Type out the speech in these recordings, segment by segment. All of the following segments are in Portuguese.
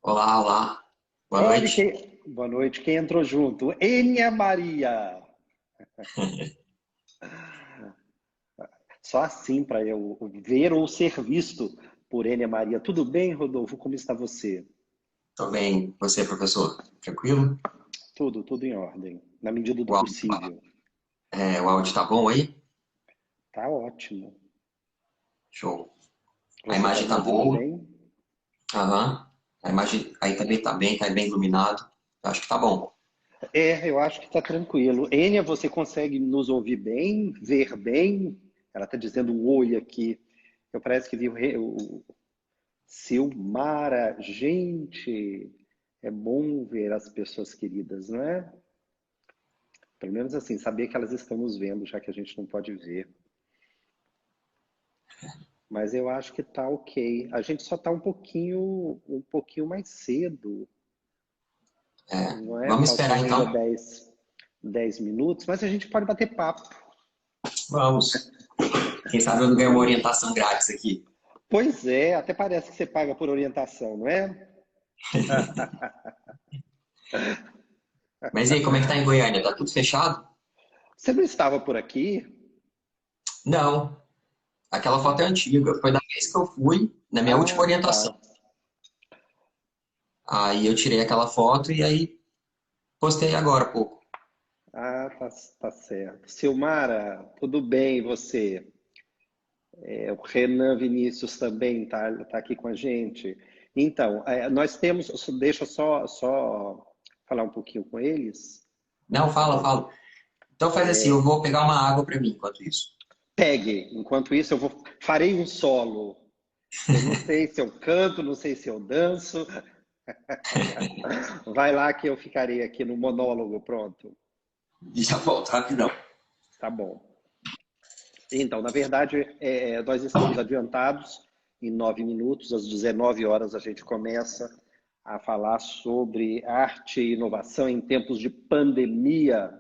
Olá, olá. Boa Olha noite. quem... Boa noite, quem entrou junto? Enia Maria. Só assim para eu ver ou ser visto por Enia Maria. Tudo bem, Rodolfo? Como está você? Tô bem. Você, professor? Tranquilo? Tudo em ordem, na medida do O áudio, possível. o áudio tá bom aí? Tá ótimo. Show. A Você está imagem me tá ouvindo boa? bem? Aham. A imagem aí também tá bem iluminado. Acho que tá bom. Eu acho que está tranquilo. Enia, você consegue nos ouvir bem, ver bem? Ela está dizendo um oi aqui. Eu parece que vi o Silmara. Gente, é bom ver as pessoas queridas, não é? Pelo menos assim, saber que elas estão nos vendo, já que a gente não pode ver. Mas eu acho que tá ok. A gente só tá um pouquinho mais cedo, É, não é? vamos Faltam esperar ainda então. dez minutos, mas a gente pode bater papo. Vamos. Quem sabe eu não ganho uma orientação grátis aqui. Pois é, até parece que você paga por orientação, não é? Mas e aí, como é que tá em Goiânia? Tá tudo fechado? Você não estava por aqui? Não. Aquela foto é antiga. Foi da vez que eu fui, na minha última Ah, orientação. tá. Aí eu tirei aquela foto e aí postei agora há pouco. Ah, tá certo. Silmara, tudo bem, e você? O Renan Vinícius também tá aqui com a gente. Então, nós temos, deixa eu só falar um pouquinho com eles. Não, fala, fala. Então faz assim, eu vou pegar uma água para mim enquanto isso. Pegue, enquanto isso farei um solo. Eu não sei se eu canto, não sei se eu danço. Vai lá que eu ficarei aqui no monólogo, pronto. E já volto, rapidão. Tá bom. Então, na verdade, nós estamos adiantados. Em 9 minutos, às 19 horas, a gente começa a falar sobre arte e inovação em tempos de pandemia.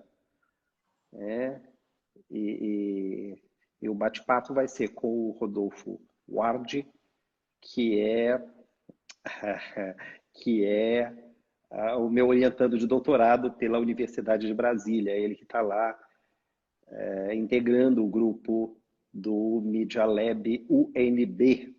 E, e, e o bate-papo vai ser com o Rodolfo Ward, que é, que é o meu orientando de doutorado pela Universidade de Brasília. Ele que está lá integrando o grupo do Media Lab UNB.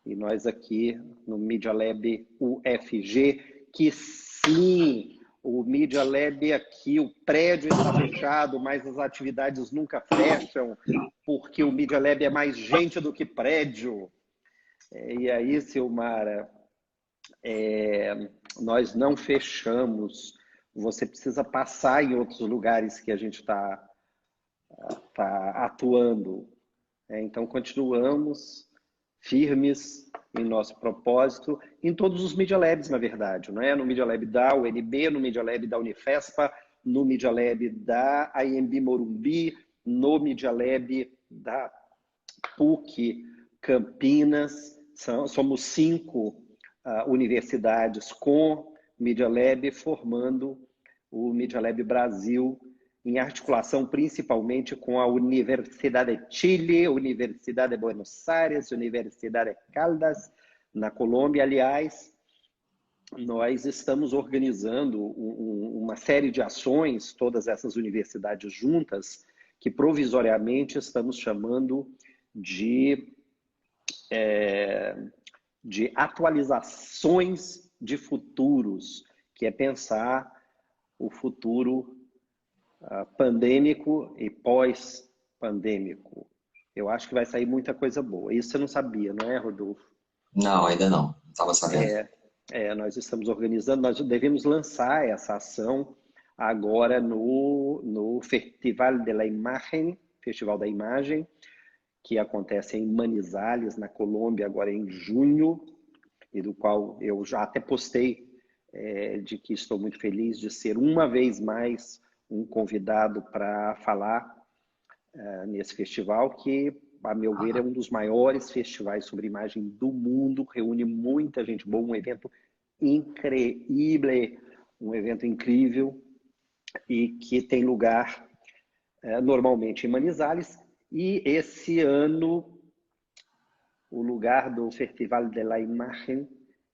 E nós aqui no Media Lab UFG, que sim, o Media Lab aqui, o prédio está fechado, mas as atividades nunca fecham, porque o Media Lab é mais gente do que prédio. E aí, Silmara, nós não fechamos. Você precisa passar em outros lugares que a gente tá atuando. Então, continuamos firmes em nosso propósito, em todos os Media Labs, na verdade, não é? No Media Lab da UNB, no Media Lab da Unifespa, no Media Lab da IMB Morumbi, no Media Lab da PUC Campinas. Somos 5 universidades com Media Lab, formando o Media Lab Brasil, em articulação principalmente com a Universidade de Chile, Universidade de Buenos Aires, Universidade de Caldas, na Colômbia. Aliás, nós estamos organizando uma série de ações, todas essas universidades juntas, que provisoriamente estamos chamando de, de atualizações de futuros, que é pensar o futuro pandêmico e pós-pandêmico. Eu acho que vai sair muita coisa boa. Isso você não sabia, não é, Rodolfo? Não, ainda não. Não estava sabendo. Nós estamos organizando, nós devemos lançar essa ação agora no Festival de la Imagen, Festival da Imagem, que acontece em Manizales, na Colômbia, agora em junho, e do qual eu já até postei de que estou muito feliz de ser uma vez mais um convidado para falar nesse festival, que, a meu ver, é um dos maiores festivais sobre imagem do mundo, reúne muita gente boa, um evento incrível, um evento incrível e que tem lugar normalmente em Manizales. E esse ano o lugar do Festival de la Imagen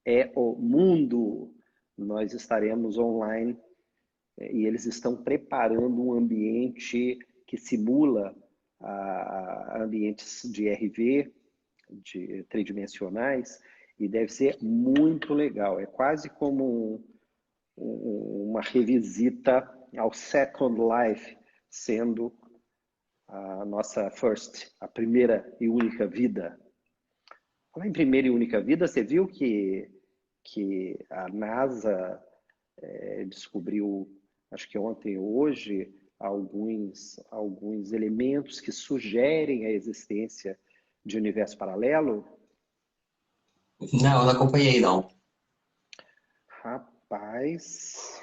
é o mundo. Nós estaremos online e eles estão preparando um ambiente que simula ambientes de RV, de tridimensionais, e deve ser muito legal. É quase como uma revisita ao Second Life, sendo a nossa a primeira e única vida. Falar em primeira e única vida, você viu que a NASA descobriu, acho que ontem ou hoje, alguns elementos que sugerem a existência de universo paralelo? Não, não acompanhei, não. Rapaz,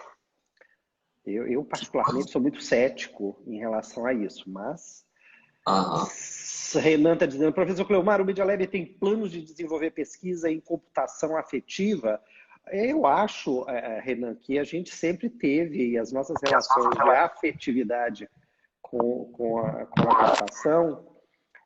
eu particularmente sou muito cético em relação a isso, mas Aham. Renan está dizendo, professor Cleomar, o Media Lab tem planos de desenvolver pesquisa em computação afetiva? Eu acho, Renan, que a gente sempre teve, e as nossas relações de afetividade com a computação,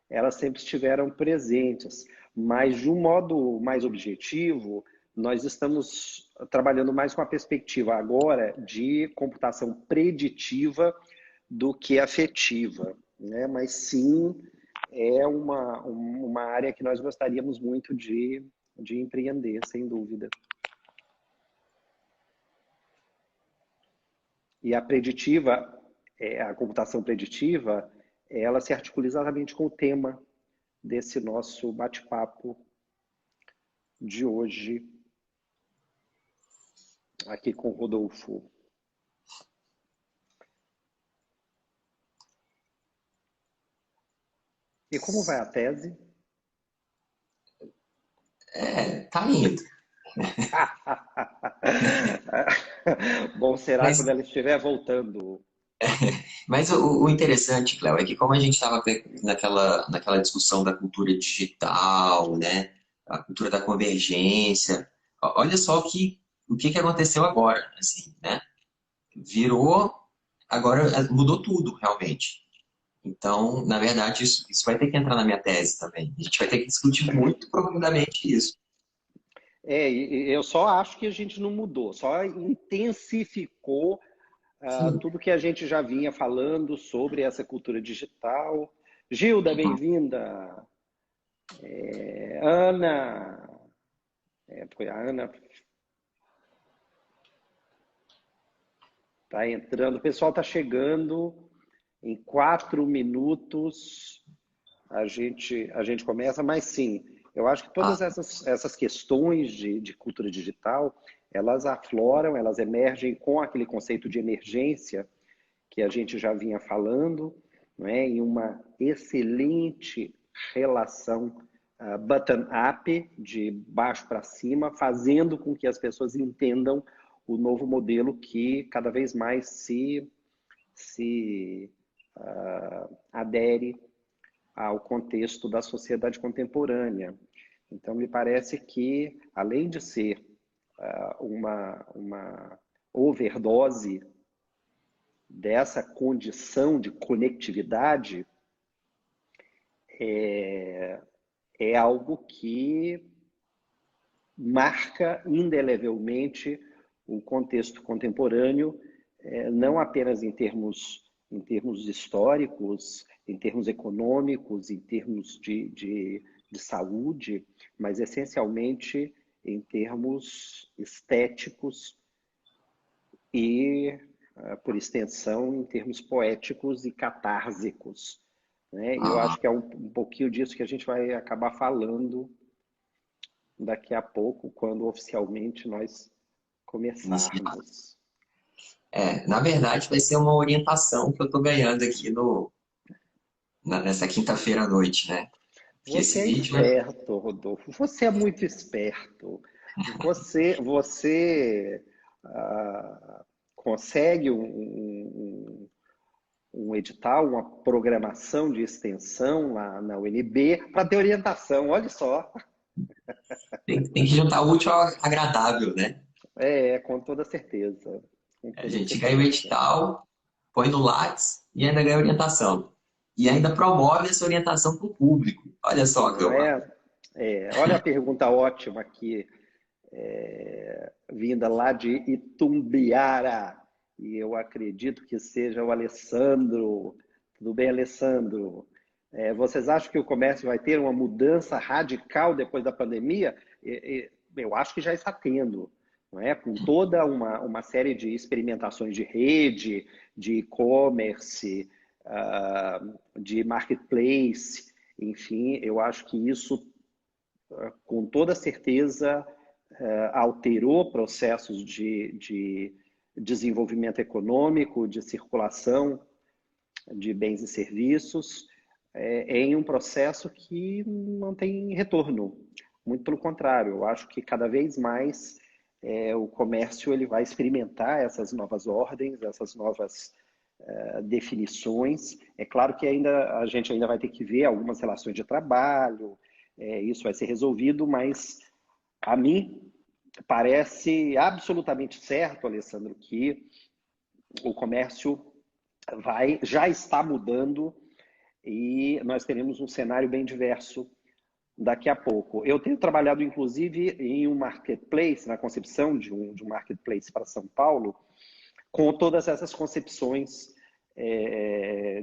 elas sempre estiveram presentes. Mas, de um modo mais objetivo, nós estamos trabalhando mais com a perspectiva agora de computação preditiva do que afetiva, né? Mas sim, é uma área que nós gostaríamos muito de empreender, sem dúvida. E a preditiva, a computação preditiva, ela se articula exatamente com o tema desse nosso bate-papo de hoje, aqui com o Rodolfo. E como vai a tese? Tá indo. Bom será quando Mas, ela estiver voltando. mas o interessante, Cléo, é que como a gente estava naquela discussão da cultura digital, né? A cultura da convergência, olha só o que aconteceu agora, assim, né? Virou, agora mudou tudo, realmente. Então, na verdade, isso vai ter que entrar na minha tese também. A gente vai ter que discutir muito profundamente isso. Eu só acho que a gente não mudou, só intensificou Sim. tudo que a gente já vinha falando sobre essa cultura digital. Gilda, bem-vinda. Ana, foi a Ana, está entrando. O pessoal está chegando. Em 4 minutos a gente começa, mas sim, eu acho que Ah, todas essas questões de cultura digital, elas afloram, elas emergem com aquele conceito de emergência que a gente já vinha falando, não é? Em uma excelente relação button-up, de baixo para cima, fazendo com que as pessoas entendam o novo modelo que cada vez mais se adere ao contexto da sociedade contemporânea. Então, me parece que, além de ser uma overdose dessa condição de conectividade, é algo que marca indelevelmente o contexto contemporâneo, não apenas em termos históricos, em termos econômicos, em termos de saúde, mas essencialmente em termos estéticos e, por extensão, em termos poéticos e catársicos, né? E eu ah, acho que é um pouquinho disso que a gente vai acabar falando daqui a pouco, quando oficialmente nós iniciar. começarmos. Na verdade, vai ser uma orientação que eu estou ganhando aqui nessa quinta-feira à noite, né? Porque Você esse é vídeo vai. esperto, Rodolfo. Você é muito esperto. Você consegue um edital, uma programação de extensão lá na UNB para ter orientação. Olha só. Tem que juntar o útil ao agradável, né? Com toda certeza. Com A toda gente ganha o certeza. edital, põe no Lattes e ainda ganha orientação. E ainda promove essa orientação para o público. Olha só, Não Cleomar. é? Olha a pergunta ótima aqui. vinda lá de Itumbiara, e eu acredito que seja o Alessandro. Tudo bem, Alessandro? Vocês acham que o comércio vai ter uma mudança radical depois da pandemia? Eu acho que já está tendo, não é? Com toda uma série de experimentações de rede, de e-commerce, de marketplace, enfim, eu acho que isso, com toda certeza, alterou processos de desenvolvimento econômico, de circulação de bens e serviços, em um processo que não tem retorno. Muito pelo contrário, eu acho que cada vez mais o comércio ele vai experimentar essas novas ordens, essas novas definições. É claro que a gente ainda vai ter que ver algumas relações de trabalho, isso vai ser resolvido, mas a mim parece absolutamente certo, Alessandro, que o comércio já está mudando e nós teremos um cenário bem diverso daqui a pouco. Eu tenho trabalhado, inclusive, em um marketplace, na concepção de um marketplace para São Paulo, com todas essas concepções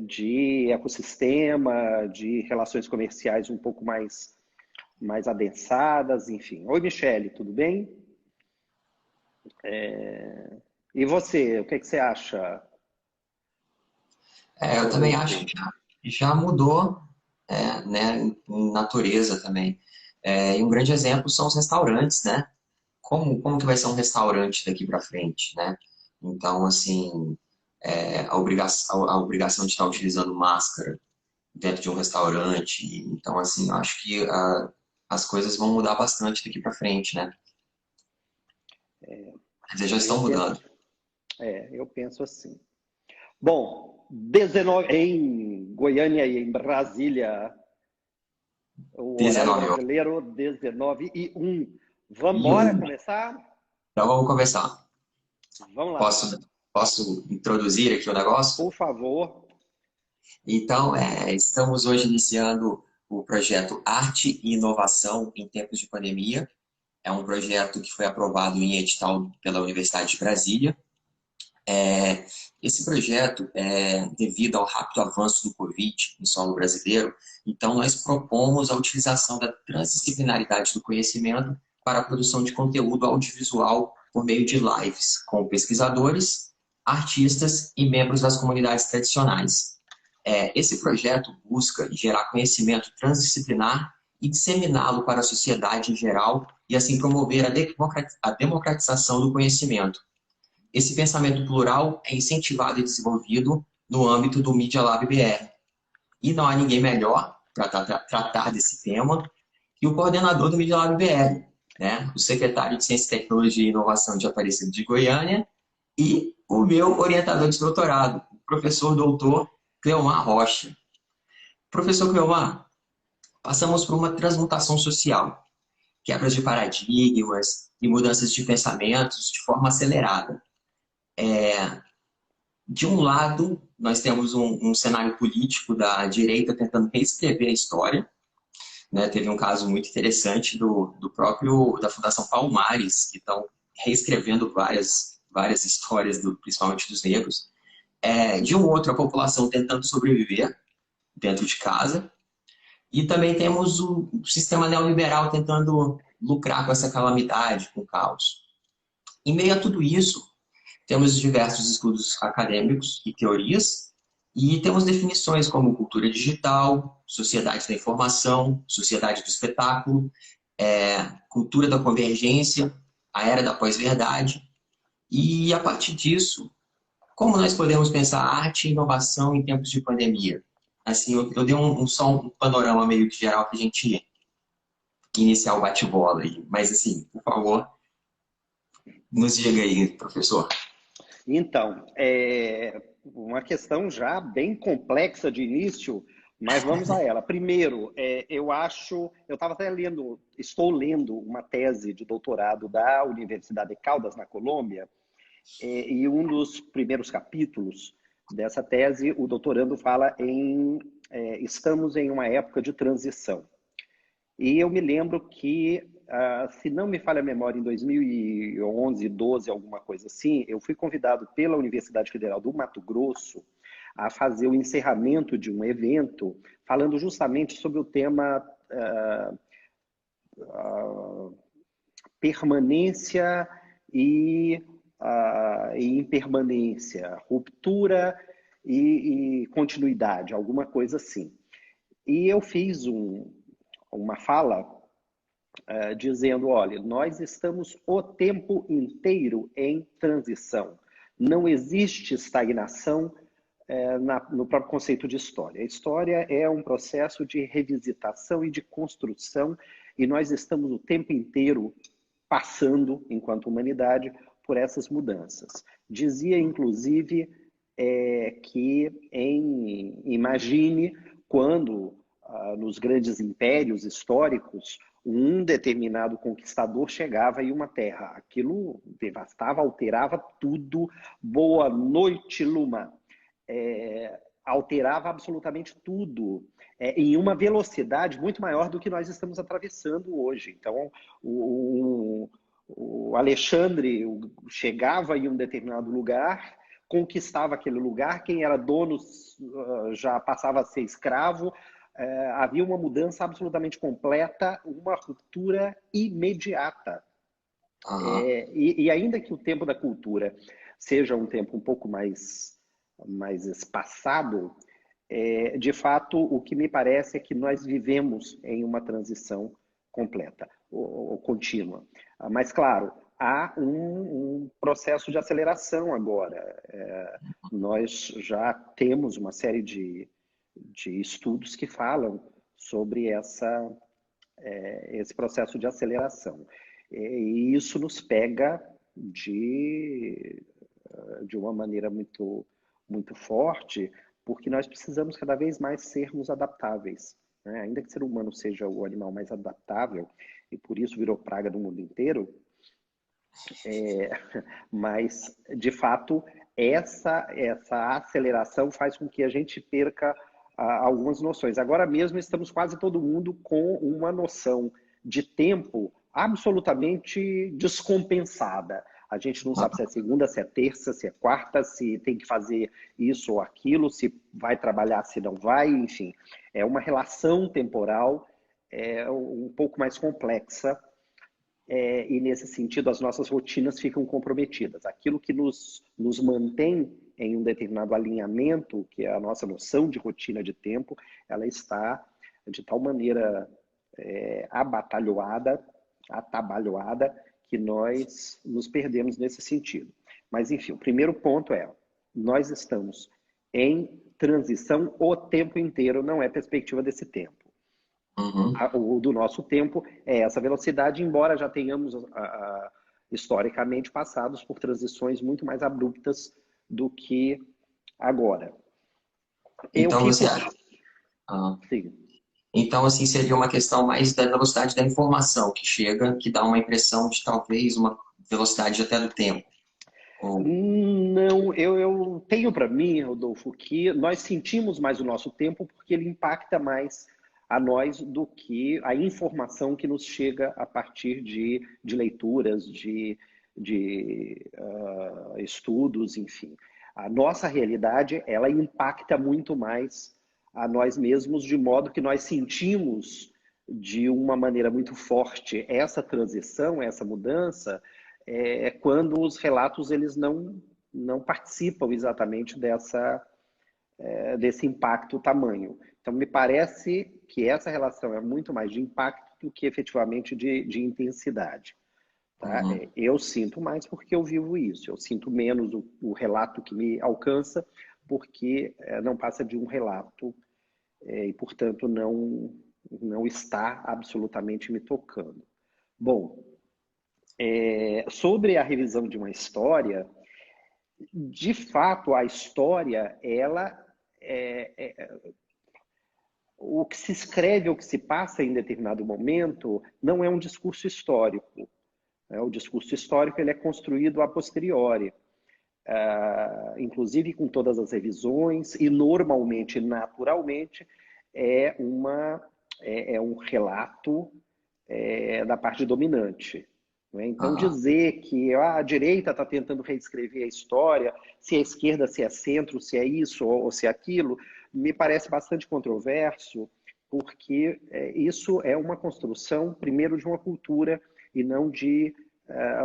de ecossistema, de relações comerciais um pouco mais adensadas, enfim. Oi, Michele, tudo bem? E você, o que você acha? Eu também acho que já mudou, né, em natureza também. E um grande exemplo são os restaurantes, né? Como que vai ser um restaurante daqui para frente, né? Então, assim, a obrigação de estar utilizando máscara dentro de um restaurante. Então, assim, eu acho que as coisas vão mudar bastante daqui para frente, né? Quer dizer, já Eu estão mudando. penso, eu penso assim. Bom, 19, em Goiânia e em Brasília, o horário 19 horas. brasileiro, 19h01. Vamos E embora um. começar? Então, vamos começar. Vamos lá. Posso introduzir aqui o negócio? Por favor. Então, estamos hoje iniciando o projeto Arte e Inovação em Tempos de Pandemia. É um projeto que foi aprovado em edital pela Universidade de Brasília. Esse projeto é devido ao rápido avanço do Covid em solo brasileiro. Então, nós propomos a utilização da transdisciplinaridade do conhecimento para a produção de conteúdo audiovisual por meio de lives com pesquisadores, artistas e membros das comunidades tradicionais. Esse projeto busca gerar conhecimento transdisciplinar e disseminá-lo para a sociedade em geral e assim promover a democratização do conhecimento. Esse pensamento plural é incentivado e desenvolvido no âmbito do Media Lab BR. E não há ninguém melhor para tratar desse tema que o coordenador do Media Lab BR, né? O secretário de Ciência, Tecnologia e Inovação de Aparecida de Goiânia e o meu orientador de doutorado, o professor doutor Cleomar Rocha. Professor Cleomar, passamos por uma transmutação social, quebras de paradigmas e mudanças de pensamentos de forma acelerada. De um lado, nós temos um cenário político da direita tentando reescrever a história, né? Teve um caso muito interessante da Fundação Palmares, que estão reescrevendo várias histórias, principalmente dos negros. De um outro, a população tentando sobreviver dentro de casa. E também temos o sistema neoliberal tentando lucrar com essa calamidade, com o caos. Em meio a tudo isso, temos diversos estudos acadêmicos e teorias, e temos definições como cultura digital, sociedade da informação, sociedade do espetáculo, cultura da convergência, a era da pós-verdade. E, a partir disso, como nós podemos pensar arte e inovação em tempos de pandemia? Assim, eu dei só um panorama meio que geral para a gente iniciar o bate-bola aí. Mas, assim, por favor, nos diga aí, professor. Então, uma questão já bem complexa de início, mas vamos a ela. Primeiro, eu estava até estou lendo uma tese de doutorado da Universidade de Caldas, na Colômbia, e um dos primeiros capítulos dessa tese, o doutorando fala estamos em uma época de transição. E eu me lembro que, se não me falha a memória, em 2011, 12, alguma coisa assim, eu fui convidado pela Universidade Federal do Mato Grosso a fazer o encerramento de um evento falando justamente sobre o tema permanência e impermanência, ruptura e continuidade, alguma coisa assim. E eu fiz uma fala dizendo, olha, nós estamos o tempo inteiro em transição. Não existe estagnação no próprio conceito de história. A história é um processo de revisitação e de construção, e nós estamos o tempo inteiro passando, enquanto humanidade, por essas mudanças. Dizia, inclusive, imagine quando, nos grandes impérios históricos, um determinado conquistador chegava em uma terra. Aquilo devastava, alterava tudo. Boa noite, Luma. Alterava absolutamente tudo, em uma velocidade muito maior do que nós estamos atravessando hoje. Então, o Alexandre chegava em um determinado lugar, conquistava aquele lugar, quem era dono já passava a ser escravo, havia uma mudança absolutamente completa, uma ruptura imediata. Aham. E ainda que o tempo da cultura seja um tempo um pouco mais espaçado, de fato, o que me parece é que nós vivemos em uma transição completa ou contínua. Mas, claro, há um processo de aceleração agora. Nós já temos uma série de estudos que falam sobre esse processo de aceleração. E isso nos pega de uma maneira muito forte, porque nós precisamos cada vez mais sermos adaptáveis, né? Ainda que o ser humano seja o animal mais adaptável, e por isso virou praga do mundo inteiro, mas, de fato, essa aceleração faz com que a gente perca algumas noções. Agora mesmo estamos quase todo mundo com uma noção de tempo absolutamente descompensada. A gente não sabe se é segunda, se é terça, se é quarta, se tem que fazer isso ou aquilo, se vai trabalhar, se não vai, enfim. É uma relação temporal um pouco mais complexa, e nesse sentido as nossas rotinas ficam comprometidas. Aquilo que nos mantém em um determinado alinhamento, que é a nossa noção de rotina de tempo, ela está de tal maneira atabalhoada, que nós nos perdemos nesse sentido. Mas, enfim, o primeiro ponto é, nós estamos em transição o tempo inteiro, não é perspectiva desse tempo. Uhum. O do nosso tempo é essa velocidade, embora já tenhamos historicamente passados por transições muito mais abruptas do que agora. Eu Então você fico, acha. Ah. sim, Então, assim, seria uma questão mais da velocidade da informação que chega, que dá uma impressão de talvez uma velocidade até do tempo. Ou... não, eu tenho para mim, Rodolfo, que nós sentimos mais o nosso tempo porque ele impacta mais a nós do que a informação que nos chega a partir de leituras, de estudos, enfim. A nossa realidade, ela impacta muito mais a nós mesmos, de modo que nós sentimos de uma maneira muito forte essa transição, essa mudança, quando os relatos eles não participam exatamente desse impacto tamanho. Então, me parece que essa relação é muito mais de impacto do que efetivamente de intensidade. Tá? Uhum. Eu sinto mais porque eu vivo isso, eu sinto menos o relato que me alcança, porque não passa de um relato e, portanto, não está absolutamente me tocando. Bom, sobre a revisão de uma história, de fato, a história, ela o que se escreve, o que se passa em determinado momento, não é um discurso histórico. O discurso histórico ele é construído a posteriori, inclusive com todas as revisões, e normalmente, naturalmente, é é um relato da parte dominante. Né? Então, Aham. dizer que a direita está tentando reescrever a história, se é esquerda, se é centro, se é isso ou se é aquilo, me parece bastante controverso, porque isso é uma construção, primeiro, de uma cultura e não de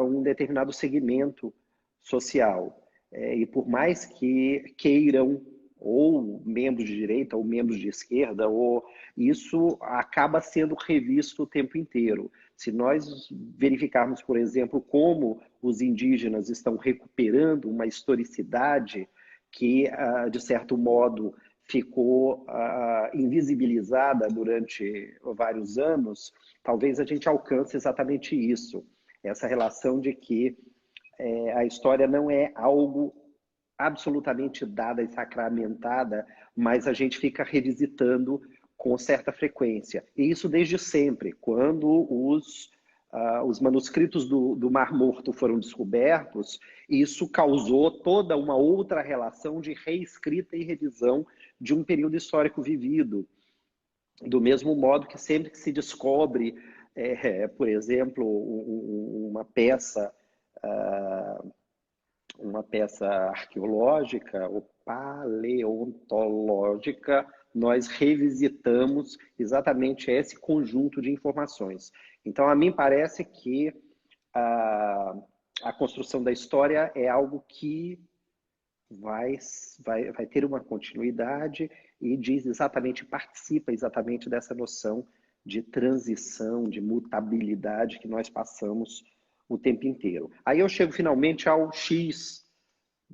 um determinado segmento social. E por mais que queiram, ou membros de direita, ou membros de esquerda, ou isso acaba sendo revisto o tempo inteiro. Se nós verificarmos, por exemplo, como os indígenas estão recuperando uma historicidade que, de certo modo, ficou invisibilizada durante vários anos, talvez a gente alcance exatamente isso, essa relação de que a história não é algo absolutamente dada e sacramentada, mas a gente fica revisitando com certa frequência. E isso desde sempre. Quando os manuscritos do Mar Morto foram descobertos, isso causou toda uma outra relação de reescrita e revisão de um período histórico vivido. Do mesmo modo que sempre que se descobre, por exemplo, uma peça arqueológica ou paleontológica, nós revisitamos exatamente esse conjunto de informações. Então, a mim parece que a construção da história é algo que vai ter uma continuidade e diz exatamente, participa exatamente dessa noção de transição, de mutabilidade que nós passamos o tempo inteiro. Aí eu chego finalmente ao X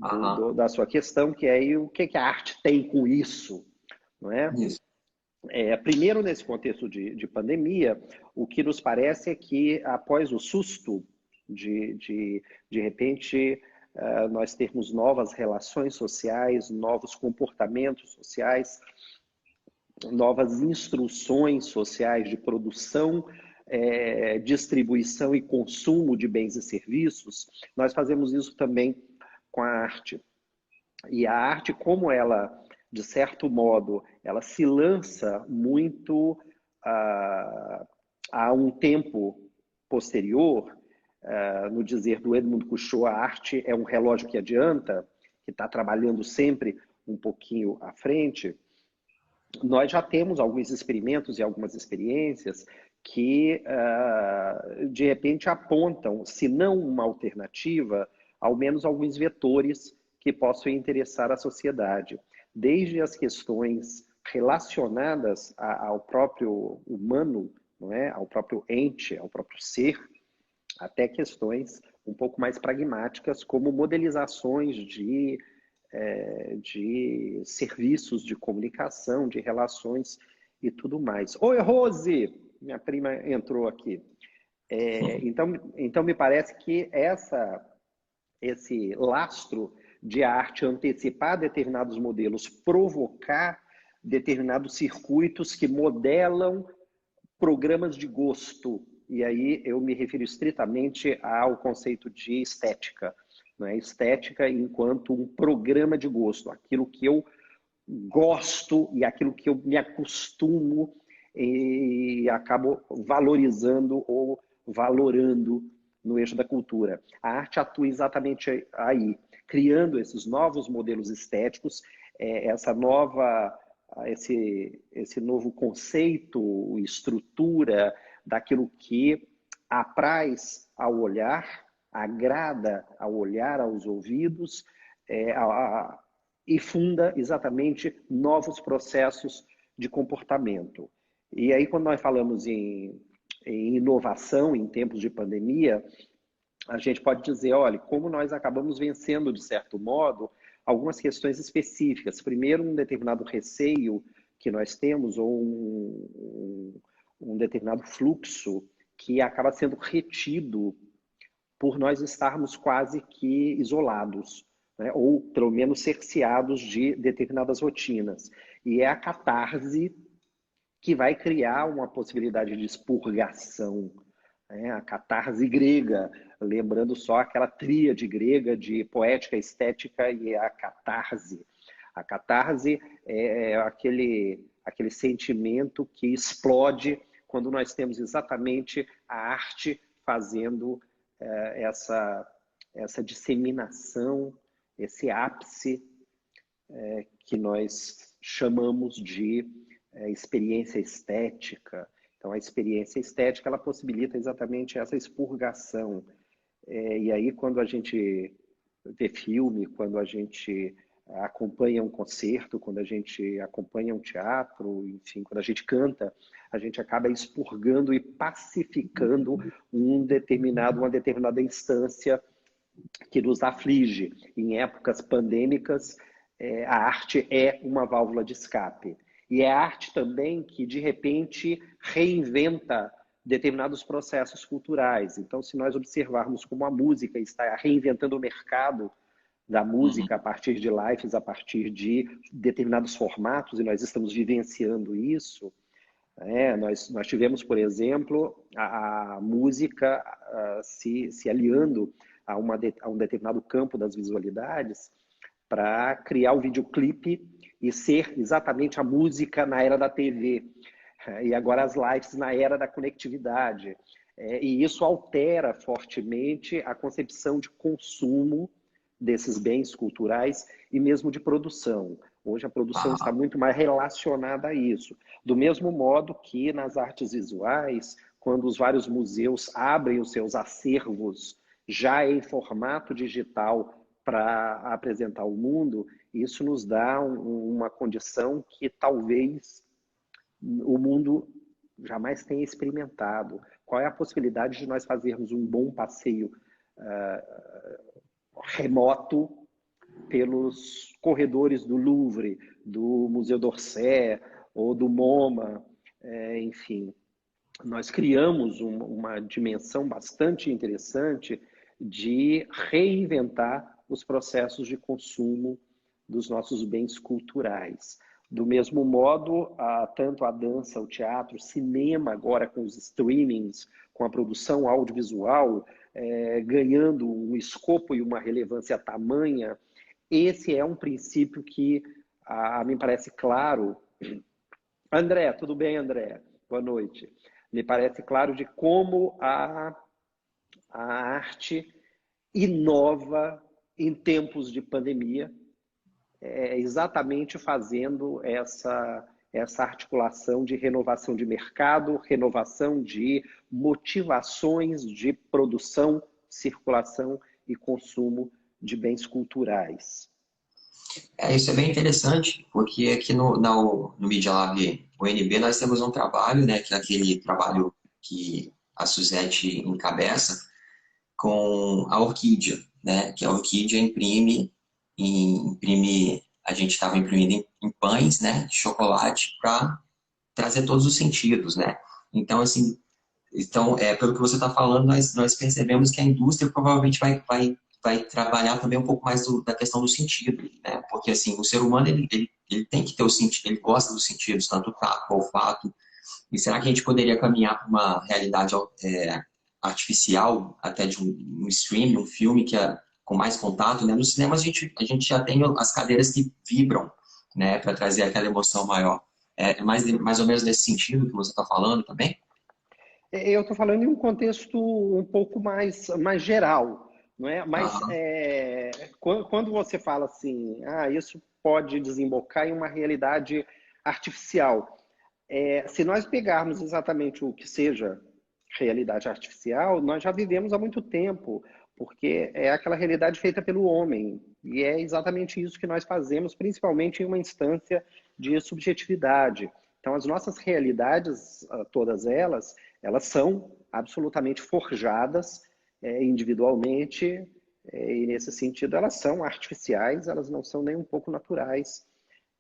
Aham. da sua questão, que é aí, o que a arte tem com isso, não é? Isso. Primeiro, nesse contexto de pandemia, o que nos parece é que, após o susto de repente, nós termos novas relações sociais, novos comportamentos sociais, novas instruções sociais de produção, distribuição e consumo de bens e serviços, nós fazemos isso também com a arte. E a arte, como ela, de certo modo, ela se lança muito a um tempo posterior, no dizer do Edmund Couchot, a arte é um relógio que adianta, que está trabalhando sempre um pouquinho à frente. Nós já temos alguns experimentos e algumas experiências que, de repente, apontam, se não uma alternativa, ao menos alguns vetores que possam interessar a sociedade. Desde as questões relacionadas ao próprio humano, não é? Ao próprio ente, ao próprio ser, até questões um pouco mais pragmáticas, como modelizações de serviços de comunicação, de relações e tudo mais. Oi, Rose! Minha prima entrou aqui. Então, me parece que esse lastro de arte antecipar determinados modelos, provocar determinados circuitos que modelam programas de gosto. E aí eu me refiro estritamente ao conceito de estética. Não é? Estética enquanto um programa de gosto, aquilo que eu gosto e aquilo que eu me acostumo e acabo valorizando ou valorando no eixo da cultura. A arte atua exatamente aí, criando esses novos modelos estéticos, esse novo conceito, estrutura daquilo que apraz ao olhar, agrada ao olhar, aos ouvidos, e funda exatamente novos processos de comportamento. E aí, quando nós falamos em inovação em tempos de pandemia, a gente pode dizer, olha, como nós acabamos vencendo, de certo modo, algumas questões específicas. Primeiro, um determinado receio que nós temos, ou um determinado fluxo que acaba sendo retido por nós estarmos quase que isolados, né? Ou pelo menos cerceados de determinadas rotinas. E é a catarse que vai criar uma possibilidade de expurgação, né? A catarse grega, lembrando só aquela tríade grega de poética, estética e a catarse. A catarse é aquele sentimento que explode quando nós temos exatamente a arte fazendo essa disseminação, esse ápice que nós chamamos de experiência estética. Então, a experiência estética, ela possibilita exatamente essa expurgação. E aí, quando a gente vê filme, quando a gente acompanha um concerto, quando a gente acompanha um teatro, enfim, quando a gente canta, a gente acaba expurgando e pacificando uma determinada instância que nos aflige. Em épocas pandêmicas, a arte é uma válvula de escape. E é a arte também que, de repente, reinventa determinados processos culturais. Então, se nós observarmos como a música está reinventando o mercado da música a partir de lives, a partir de determinados formatos, e nós estamos vivenciando isso, nós tivemos, por exemplo, a música se aliando a um determinado campo das visualidades para criar o videoclipe e ser exatamente a música na era da TV. E agora as lives na era da conectividade. E isso altera fortemente a concepção de consumo desses bens culturais e mesmo de produção. Hoje a produção está muito mais relacionada a isso. Do mesmo modo que nas artes visuais, quando os vários museus abrem os seus acervos já em formato digital para apresentar ao mundo, isso nos dá uma condição que talvez o mundo jamais tenha experimentado. Qual é a possibilidade de nós fazermos um bom passeio remoto pelos corredores do Louvre, do Museu d'Orsay ou do MoMA, enfim. Nós criamos uma dimensão bastante interessante de reinventar os processos de consumo dos nossos bens culturais. Do mesmo modo, tanto a dança, o teatro, o cinema agora com os streamings, com a produção audiovisual, ganhando um escopo e uma relevância tamanha, esse é um princípio que me parece claro. André, tudo bem, André? Boa noite. Me parece claro de como a arte inova em tempos de pandemia, exatamente fazendo essa articulação de renovação de mercado, renovação de motivações de produção, circulação e consumo de bens culturais. Isso é bem interessante, porque aqui no Media Lab UNB nós temos um trabalho, né, que é aquele trabalho que a Suzete encabeça, com a Orquídea, né, que a Orquídea a gente estava imprimindo em pães, né, de chocolate para trazer todos os sentidos, né. Então, assim, pelo que você está falando, nós percebemos que a indústria provavelmente vai trabalhar também um pouco mais da questão do sentido, né? Porque, assim, o ser humano, ele tem que ter o sentido, ele gosta dos sentidos, tanto o tato, o olfato. E será que a gente poderia caminhar para uma realidade artificial, até de um stream, um filme que é com mais contato, né? Nos cinemas a gente já tem as cadeiras que vibram, né? Para trazer aquela emoção maior. É mais ou menos nesse sentido que você está falando também? Eu estou falando em um contexto um pouco mais geral, não é? Mas Aham. quando você fala assim, isso pode desembocar em uma realidade artificial. Se nós pegarmos exatamente o que seja realidade artificial, nós já vivemos há muito tempo, porque é aquela realidade feita pelo homem. E é exatamente isso que nós fazemos, principalmente em uma instância de subjetividade. Então, as nossas realidades, todas elas são absolutamente forjadas individualmente, e nesse sentido elas são artificiais, elas não são nem um pouco naturais,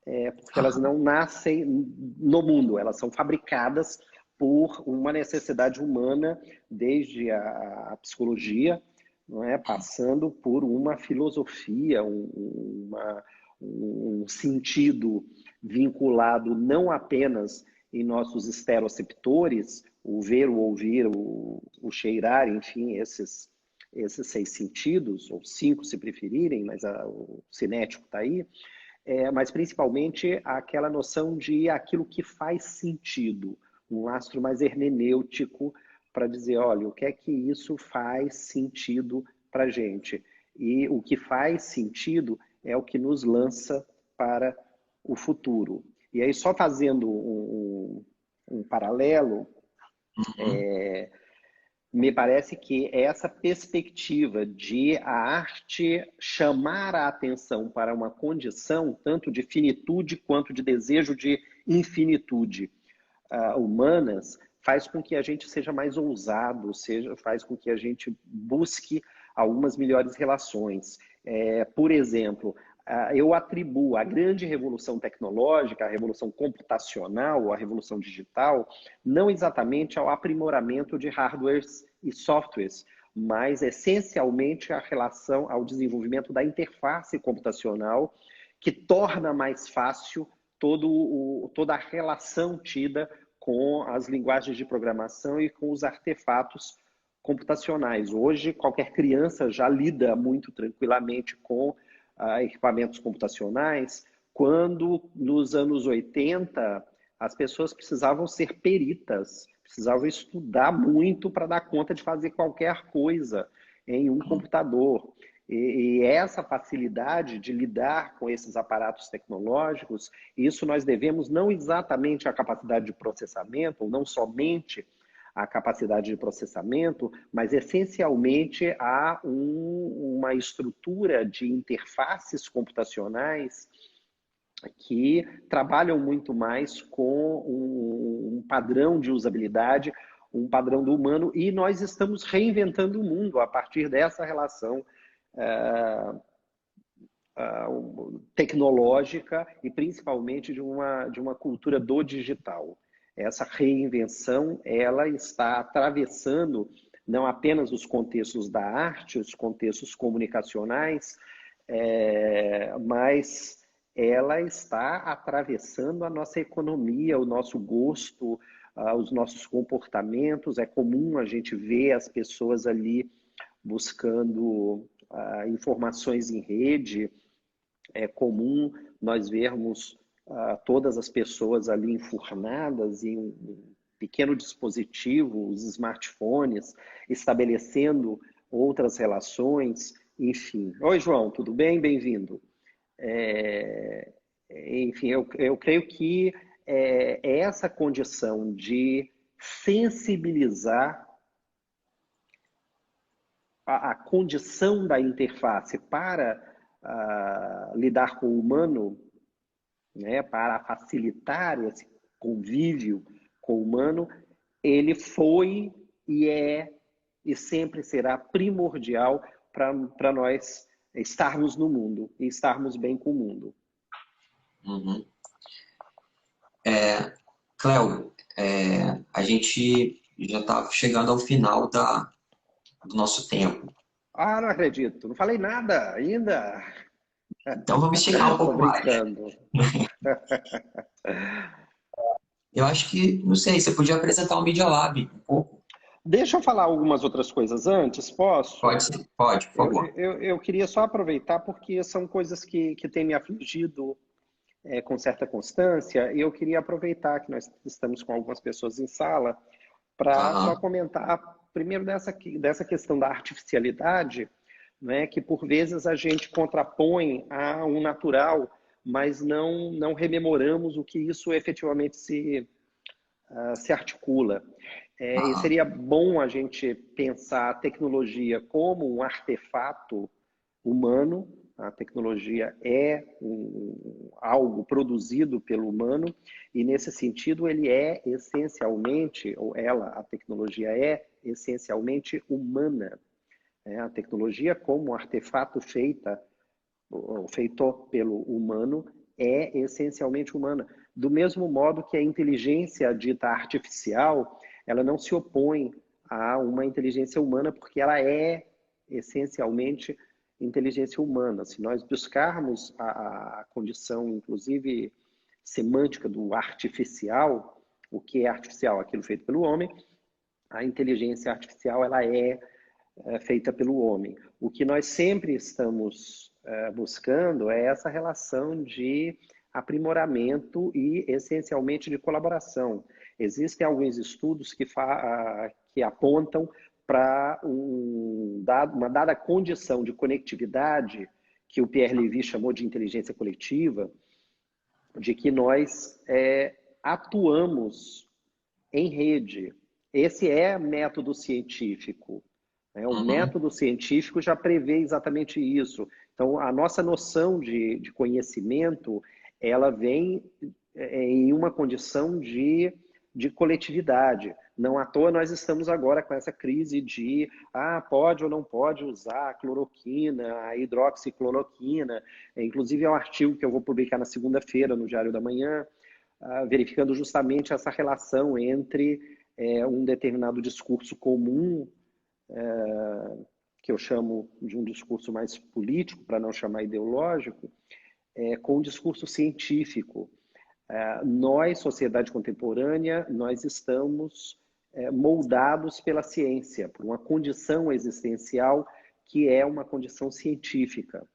porque elas não nascem no mundo, elas são fabricadas por uma necessidade humana, desde a psicologia, não é? Passando por uma filosofia, um sentido vinculado não apenas em nossos estereoceptores, o ver, o ouvir, o cheirar, enfim, esses 6 sentidos, ou 5 se preferirem, mas o cinético está aí, mas principalmente aquela noção de aquilo que faz sentido, um lastro mais hermenêutico para dizer, olha, o que é que isso faz sentido para a gente? E o que faz sentido é o que nos lança para o futuro. E aí, só fazendo um paralelo, Uhum. me parece que essa perspectiva de a arte chamar a atenção para uma condição, tanto de finitude quanto de desejo de infinitude humanas, faz com que a gente seja mais ousado, faz com que a gente busque algumas melhores relações. Por exemplo, eu atribuo a grande revolução tecnológica, a revolução computacional, a revolução digital, não exatamente ao aprimoramento de hardwares e softwares, mas essencialmente a relação ao desenvolvimento da interface computacional, que torna mais fácil toda a relação tida com as linguagens de programação e com os artefatos computacionais. Hoje, qualquer criança já lida muito tranquilamente com equipamentos computacionais, quando nos anos 80 as pessoas precisavam ser peritas, precisavam estudar muito para dar conta de fazer qualquer coisa em um computador. E essa facilidade de lidar com esses aparatos tecnológicos, isso nós devemos não exatamente à capacidade de processamento, ou não somente à capacidade de processamento, mas essencialmente a uma estrutura de interfaces computacionais que trabalham muito mais com um padrão de usabilidade, um padrão do humano, e nós estamos reinventando o mundo a partir dessa relação tecnológica e principalmente de uma cultura do digital. Essa reinvenção, ela está atravessando não apenas os contextos da arte, os contextos comunicacionais, mas ela está atravessando a nossa economia, o nosso gosto, os nossos comportamentos. É comum a gente ver as pessoas ali buscando informações em rede, é comum nós vermos todas as pessoas ali enfurnadas em um pequeno dispositivo, os smartphones, estabelecendo outras relações, enfim. Oi, João, tudo bem? Bem-vindo. Enfim, eu creio que é essa condição de sensibilizar a condição da interface para lidar com o humano, né, para facilitar esse convívio com o humano, ele foi e é e sempre será primordial para nós estarmos no mundo e estarmos bem com o mundo. Uhum. Cléo, a gente já está chegando ao final do nosso tempo. Ah, não acredito, não falei nada ainda. Então vamos esticar um Tô pouco mais. brincando. Eu acho que, não sei, você podia apresentar o Media Lab um pouco. Deixa eu falar algumas outras coisas antes, posso? Pode ser? Pode, por favor. Eu queria só aproveitar porque são coisas que têm me afligido com certa constância, e eu queria aproveitar que nós estamos com algumas pessoas em sala para só Aham. comentar primeiro dessa questão da artificialidade, né, que por vezes a gente contrapõe a um natural, mas não rememoramos o que isso efetivamente se articula. E Aham. seria bom a gente pensar a tecnologia como um artefato humano. A tecnologia é algo produzido pelo humano e, nesse sentido, ele é essencialmente, ou ela, a tecnologia é essencialmente humana. A tecnologia, como um artefato feito pelo humano, é essencialmente humana. Do mesmo modo que a inteligência dita artificial, ela não se opõe a uma inteligência humana, porque ela é essencialmente inteligência humana. Se nós buscarmos a condição, inclusive, semântica do artificial, o que é artificial? Aquilo feito pelo homem, a inteligência artificial, ela é feita pelo homem. O que nós sempre estamos buscando é essa relação de aprimoramento e, essencialmente, de colaboração. Existem alguns estudos que apontam para uma dada condição de conectividade, que o Pierre Levy chamou de inteligência coletiva, de que nós atuamos em rede. Esse é método científico. O Uhum. método científico já prevê exatamente isso. Então, a nossa noção de conhecimento, ela vem em uma condição de coletividade. Não à toa nós estamos agora com essa crise de pode ou não pode usar a cloroquina, a hidroxicloroquina. Inclusive é um artigo que eu vou publicar na segunda-feira no Diário da Manhã, verificando justamente essa relação entre um determinado discurso comum, que eu chamo de um discurso mais político, para não chamar ideológico, com o discurso científico. Nós, sociedade contemporânea, nós estamos moldados pela ciência, por uma condição existencial que é uma condição científica.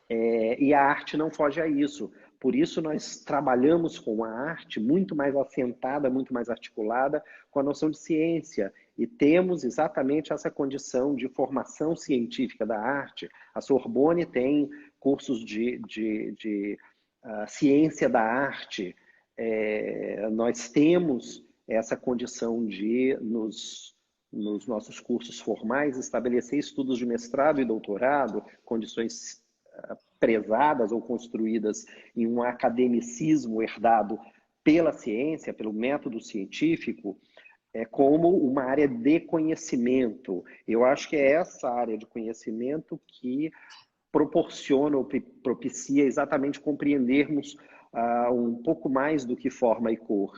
E a arte não foge a isso. Por isso nós trabalhamos com a arte muito mais assentada, muito mais articulada com a noção de ciência. E temos exatamente essa condição de formação científica da arte. A Sorbonne tem cursos de ciência da arte. Nós temos essa condição de, nos nossos cursos formais, estabelecer estudos de mestrado e doutorado, condições prezadas ou construídas em um academicismo herdado pela ciência, pelo método científico, como uma área de conhecimento. Eu acho que é essa área de conhecimento que proporciona ou propicia exatamente compreendermos um pouco mais do que forma e cor,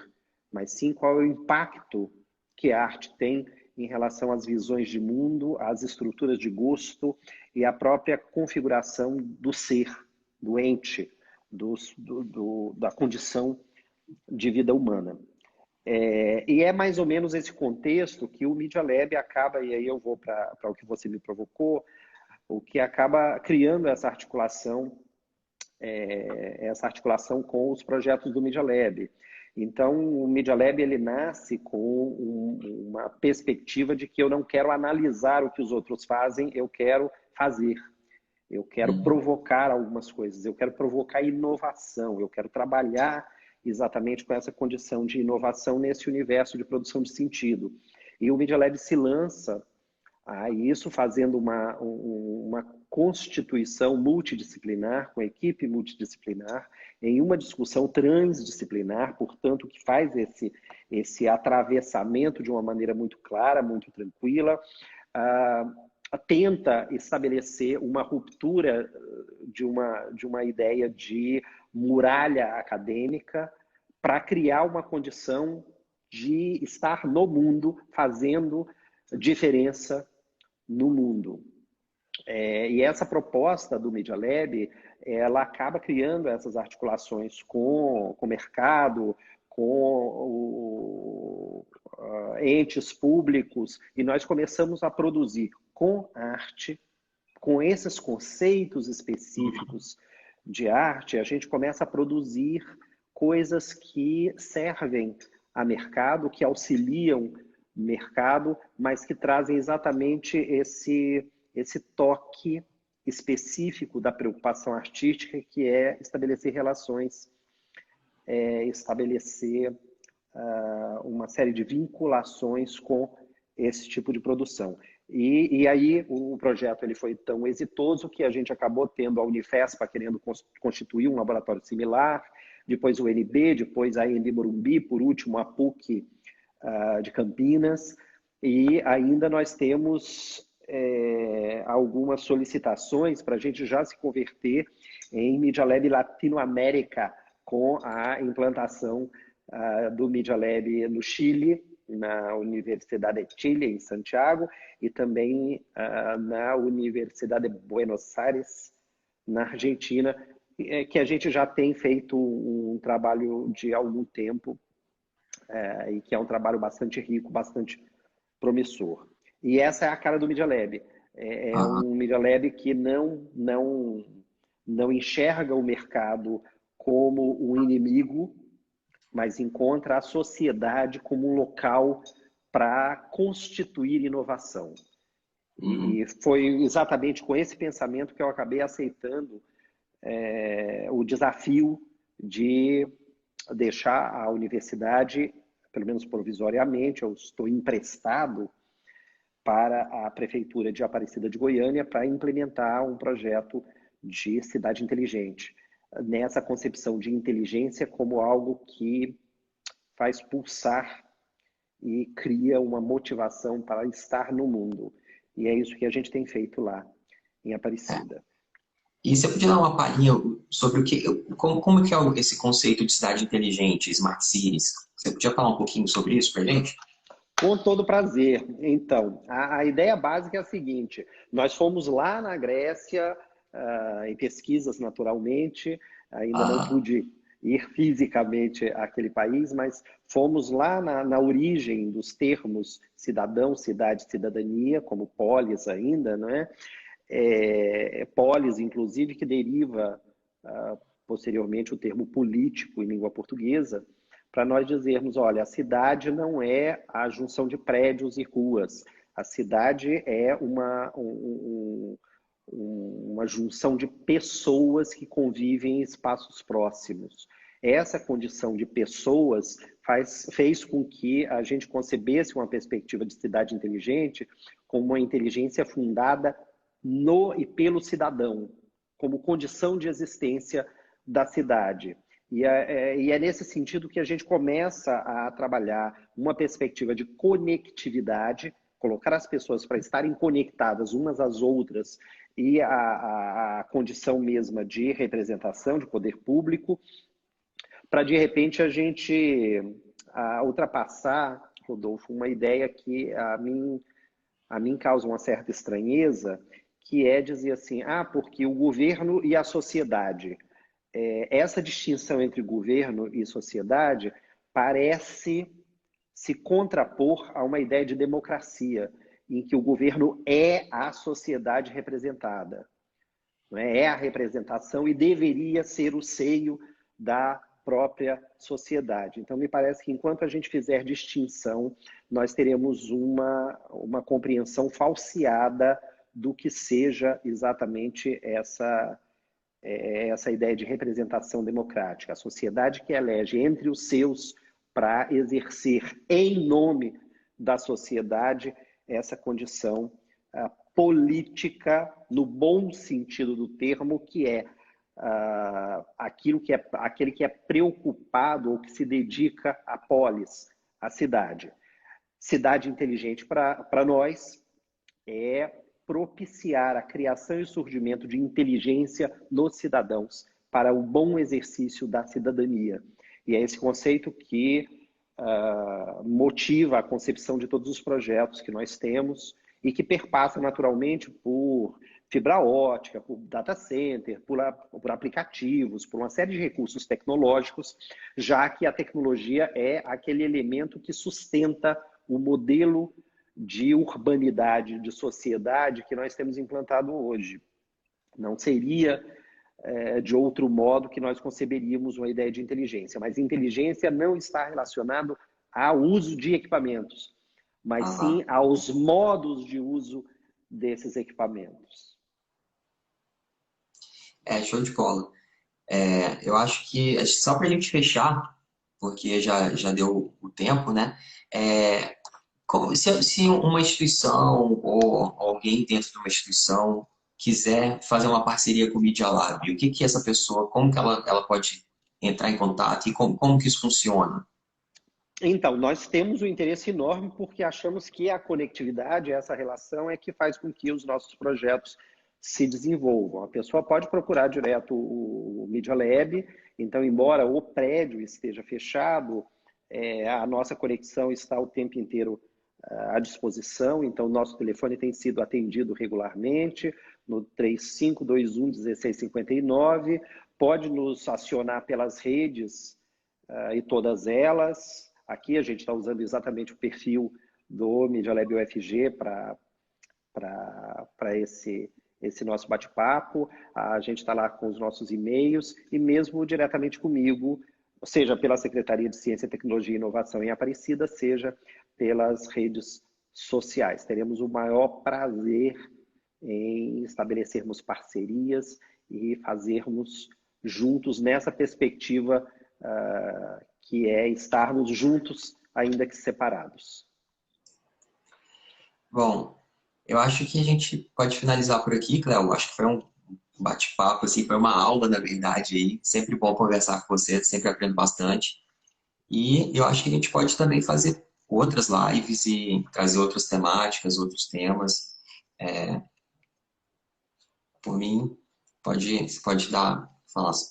mas sim qual é o impacto que a arte tem em relação às visões de mundo, às estruturas de gosto e à própria configuração do ser, do ente, da condição de vida humana. E é mais ou menos esse contexto que o Media Lab acaba, e aí eu vou para o que você me provocou, o que acaba criando essa articulação com os projetos do Media Lab. Então, o Media Lab ele nasce com uma perspectiva de que eu não quero analisar o que os outros fazem, eu quero fazer. Eu quero Uhum. provocar algumas coisas, eu quero provocar inovação, eu quero trabalhar exatamente com essa condição de inovação nesse universo de produção de sentido. E o Media Lab se lança isso fazendo uma constituição multidisciplinar, com equipe multidisciplinar, em uma discussão transdisciplinar, portanto, que faz esse atravessamento de uma maneira muito clara, muito tranquila, tenta estabelecer uma ruptura de uma ideia de muralha acadêmica para criar uma condição de estar no mundo fazendo diferença no mundo. E essa proposta do Media Lab, ela acaba criando essas articulações com o mercado, com entes públicos, e nós começamos a produzir com arte, com esses conceitos específicos de arte, a gente começa a produzir coisas que servem a mercado, que auxiliam mercado, mas que trazem exatamente esse toque específico da preocupação artística, que é estabelecer relações, estabelecer uma série de vinculações com esse tipo de produção. E aí o projeto ele foi tão exitoso que a gente acabou tendo a Unifespa querendo constituir um laboratório similar, depois o UNB, depois a AMB Morumbi, por último a PUC de Campinas, e ainda nós temos algumas solicitações para a gente já se converter em Media Lab Latinoamérica com a implantação do Media Lab no Chile, na Universidade de Chile, em Santiago, e também na Universidade de Buenos Aires, na Argentina, que a gente já tem feito um trabalho de algum tempo, e que é um trabalho bastante rico, bastante promissor. E essa é a cara do Media Lab. É Aham. um Media Lab que não enxerga o mercado como um inimigo, mas encontra a sociedade como um local para constituir inovação. Uhum. E foi exatamente com esse pensamento que eu acabei aceitando o desafio de deixar a universidade, pelo menos provisoriamente, eu estou emprestado para a Prefeitura de Aparecida de Goiânia para implementar um projeto de cidade inteligente. Nessa concepção de inteligência como algo que faz pulsar e cria uma motivação para estar no mundo. E é isso que a gente tem feito lá em É. Aparecida. E você podia dar uma palhinha sobre como que é esse conceito de cidade inteligente, smart cities? Você podia falar um pouquinho sobre isso para gente? Com todo prazer. Então, a ideia básica é a seguinte: nós fomos lá na Grécia, em pesquisas naturalmente, ainda não Aham. pude ir fisicamente àquele país, mas fomos lá na origem dos termos cidadão, cidade, cidadania, como polis ainda, não é? Polis, inclusive, que deriva posteriormente o termo político em língua portuguesa, para nós dizermos, olha, a cidade não é a junção de prédios e ruas, a cidade é uma junção de pessoas que convivem em espaços próximos. Essa condição de pessoas fez com que a gente concebesse uma perspectiva de cidade inteligente como uma inteligência fundada no e pelo cidadão, como condição de existência da cidade. E é nesse sentido que a gente começa a trabalhar uma perspectiva de conectividade, colocar as pessoas para estarem conectadas umas às outras e a condição mesma de representação, de poder público, para de repente a gente ultrapassar, Rodolfo, uma ideia que a mim causa uma certa estranheza, que é dizer assim, porque o governo e a sociedade. Essa distinção entre governo e sociedade parece se contrapor a uma ideia de democracia, em que o governo é a sociedade representada, não é? É a representação e deveria ser o seio da própria sociedade. Então, me parece que enquanto a gente fizer distinção, nós teremos uma compreensão falseada do que seja exatamente essa ideia de representação democrática. A sociedade que elege entre os seus para exercer em nome da sociedade essa condição política, no bom sentido do termo, que é aquele que é preocupado ou que se dedica à polis, à cidade. Cidade inteligente para nós é propiciar a criação e surgimento de inteligência nos cidadãos para o bom exercício da cidadania. E é esse conceito que motiva a concepção de todos os projetos que nós temos e que perpassa naturalmente por fibra ótica, por data center, por aplicativos, por uma série de recursos tecnológicos, já que a tecnologia é aquele elemento que sustenta o modelo de urbanidade, de sociedade que nós temos implantado hoje. Não seria de outro modo que nós conceberíamos uma ideia de inteligência. Mas inteligência não está relacionado ao uso de equipamentos, mas Aham. sim aos modos de uso desses equipamentos. É, show de bola. Eu acho que, só para a gente fechar, porque já deu o tempo, né? É, se uma instituição ou alguém dentro de uma instituição quiser fazer uma parceria com o Media Lab, o que que essa pessoa, como que ela pode entrar em contato e como que isso funciona? Então, nós temos um interesse enorme porque achamos que a conectividade, essa relação, é que faz com que os nossos projetos se desenvolvam. A pessoa pode procurar direto o Media Lab, então, embora o prédio esteja fechado, a nossa conexão está o tempo inteiro à disposição, então nosso telefone tem sido atendido regularmente no 3521 1659, pode nos acionar pelas redes e todas elas. Aqui a gente está usando exatamente o perfil do Media Lab UFG para esse nosso bate-papo. A gente está lá com os nossos e-mails e mesmo diretamente comigo, seja pela Secretaria de Ciência, Tecnologia e Inovação em Aparecida, seja pelas redes sociais. Teremos o maior prazer em estabelecermos parcerias e fazermos juntos nessa perspectiva que é estarmos juntos, ainda que separados. Bom, eu acho que a gente pode finalizar por aqui, Cléo. Acho que foi um bate-papo, assim, foi uma aula, na verdade, aí. Sempre bom conversar com você, sempre aprendo bastante. E eu acho que a gente pode também fazer outras lives e trazer outras temáticas, outros temas. Por mim, você pode falar.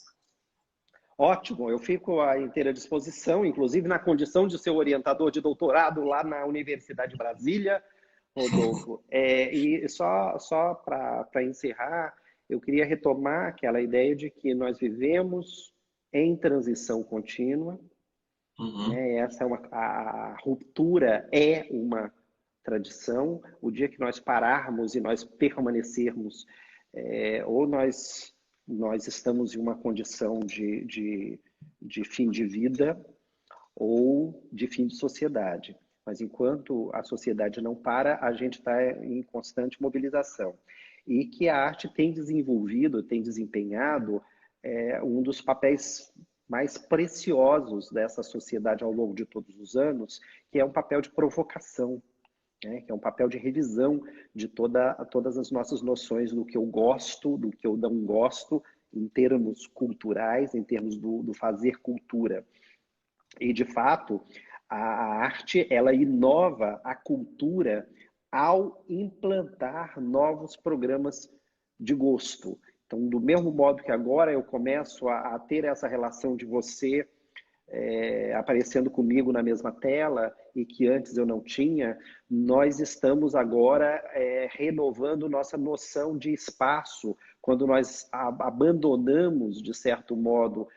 Ótimo, eu fico à inteira disposição, inclusive na condição de ser orientador de doutorado lá na Universidade de Brasília, Rodolfo. E só para encerrar, eu queria retomar aquela ideia de que nós vivemos em transição contínua. Uhum. Essa é a ruptura é uma tradição. O dia que nós pararmos e nós permanecermos, ou nós estamos em uma condição de fim de vida ou de fim de sociedade. Mas enquanto a sociedade não para, a gente está em constante mobilização. E que a arte tem desenvolvido, tem desempenhado um dos papéis mais preciosos dessa sociedade ao longo de todos os anos, que é um papel de provocação, né? Que é um papel de revisão de todas as nossas noções do que eu gosto, do que eu não gosto, em termos culturais, em termos do fazer cultura. E, de fato, a arte, ela inova a cultura ao implantar novos programas de gosto. Então, do mesmo modo que agora eu começo a ter essa relação de você aparecendo comigo na mesma tela e que antes eu não tinha, nós estamos agora renovando nossa noção de espaço, quando nós abandonamos, de certo modo,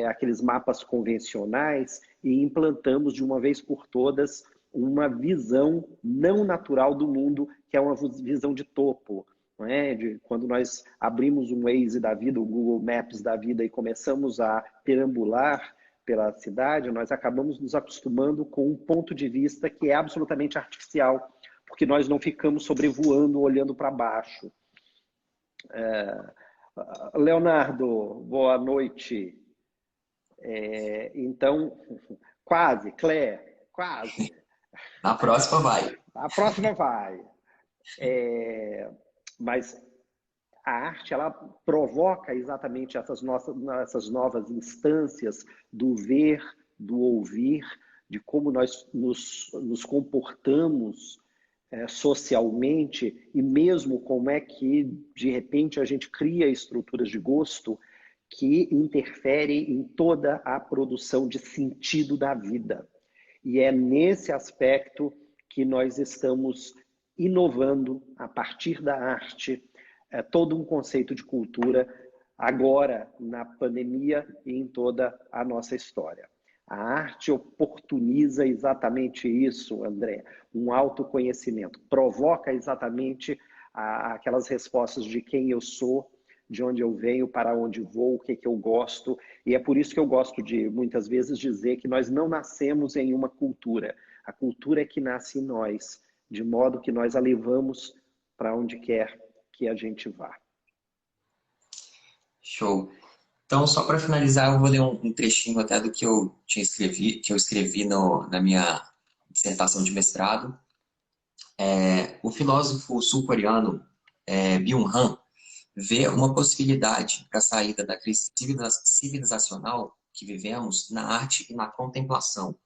aqueles mapas convencionais e implantamos de uma vez por todas uma visão não natural do mundo, que é uma visão de topo. Não é? Quando nós abrimos um Waze da vida, o Google Maps da vida e começamos a perambular pela cidade, nós acabamos nos acostumando com um ponto de vista que é absolutamente artificial, porque nós não ficamos sobrevoando, olhando para baixo. Leonardo, boa noite. Então, quase, Clé, quase. Na próxima vai. A próxima vai. Mas a arte, ela provoca exatamente essas novas instâncias do ver, do ouvir, de como nós nos comportamos socialmente e mesmo como é que, de repente, a gente cria estruturas de gosto que interferem em toda a produção de sentido da vida. E é nesse aspecto que nós estamos inovando, a partir da arte, todo um conceito de cultura, agora na pandemia e em toda a nossa história. A arte oportuniza exatamente isso, André, um autoconhecimento, provoca exatamente aquelas respostas de quem eu sou, de onde eu venho, para onde vou, o que eu gosto, e é por isso que eu gosto de, muitas vezes, dizer que nós não nascemos em uma cultura, a cultura é que nasce em nós, de modo que nós a levamos para onde quer que a gente vá. Show. Então, só para finalizar, eu vou ler um trechinho até do que eu escrevi na minha dissertação de mestrado. O filósofo sul-coreano Byung-Han vê uma possibilidade para a saída da crise civilizacional que vivemos na arte e na contemplação.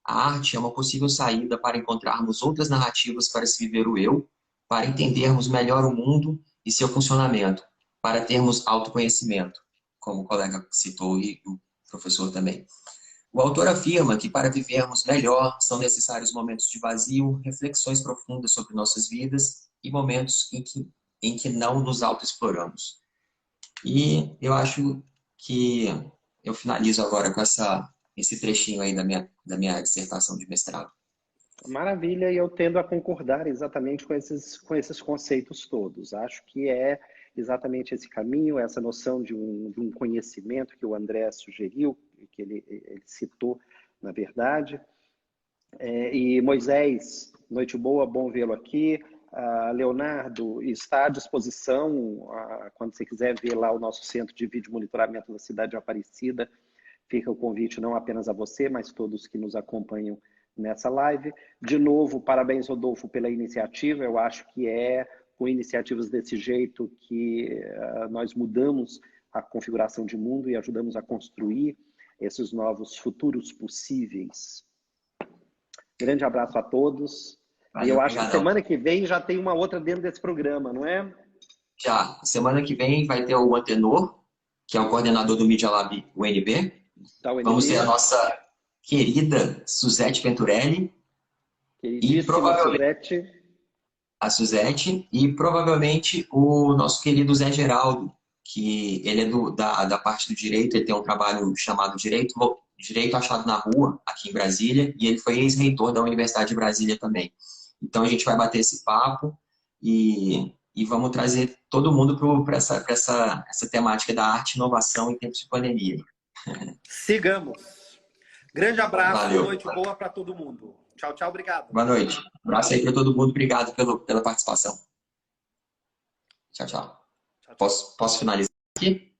A arte é uma possível saída para encontrarmos outras narrativas para se viver o eu, para entendermos melhor o mundo e seu funcionamento, para termos autoconhecimento, como o colega citou e o professor também. O autor afirma que para vivermos melhor são necessários momentos de vazio, reflexões profundas sobre nossas vidas e momentos em que não nos autoexploramos. E eu acho que eu finalizo agora com esse trechinho aí da minha dissertação de mestrado. Maravilha, e eu tendo a concordar exatamente com esses conceitos todos. Acho que é exatamente esse caminho, essa noção de um conhecimento que o André sugeriu, que ele citou, na verdade. E Moisés, noite boa, bom vê-lo aqui. Leonardo, está à disposição, quando você quiser ver lá o nosso centro de vídeo monitoramento da cidade de Aparecida, fica o convite não apenas a você, mas todos que nos acompanham nessa live. De novo, parabéns, Rodolfo, pela iniciativa. Eu acho que é com iniciativas desse jeito que nós mudamos a configuração de mundo e ajudamos a construir esses novos futuros possíveis. Grande abraço a todos. E Valeu, eu acho que obrigadão. semana que vem já tem uma outra dentro desse programa, não é? Já, semana que vem vai ter o Antenor, que é o coordenador do Media Lab UNB. Da Vamos ter a UNB, nossa querida Suzete Venturelli e queridíssima provavelmente Suzete. a Suzete e provavelmente o nosso querido Zé Geraldo, que ele é da parte do direito, ele tem um trabalho chamado Direito Achado na Rua, aqui em Brasília, e ele foi ex-reitor da Universidade de Brasília também. Então a gente vai bater esse papo e vamos trazer todo mundo para essa temática da arte e inovação em tempos de pandemia. Sigamos. Grande abraço, Valeu. noite boa para todo mundo. Tchau, tchau, obrigado. Boa noite. Um abraço aí para todo mundo. Obrigado pela participação. Tchau, tchau. Tchau, tchau. Posso finalizar aqui?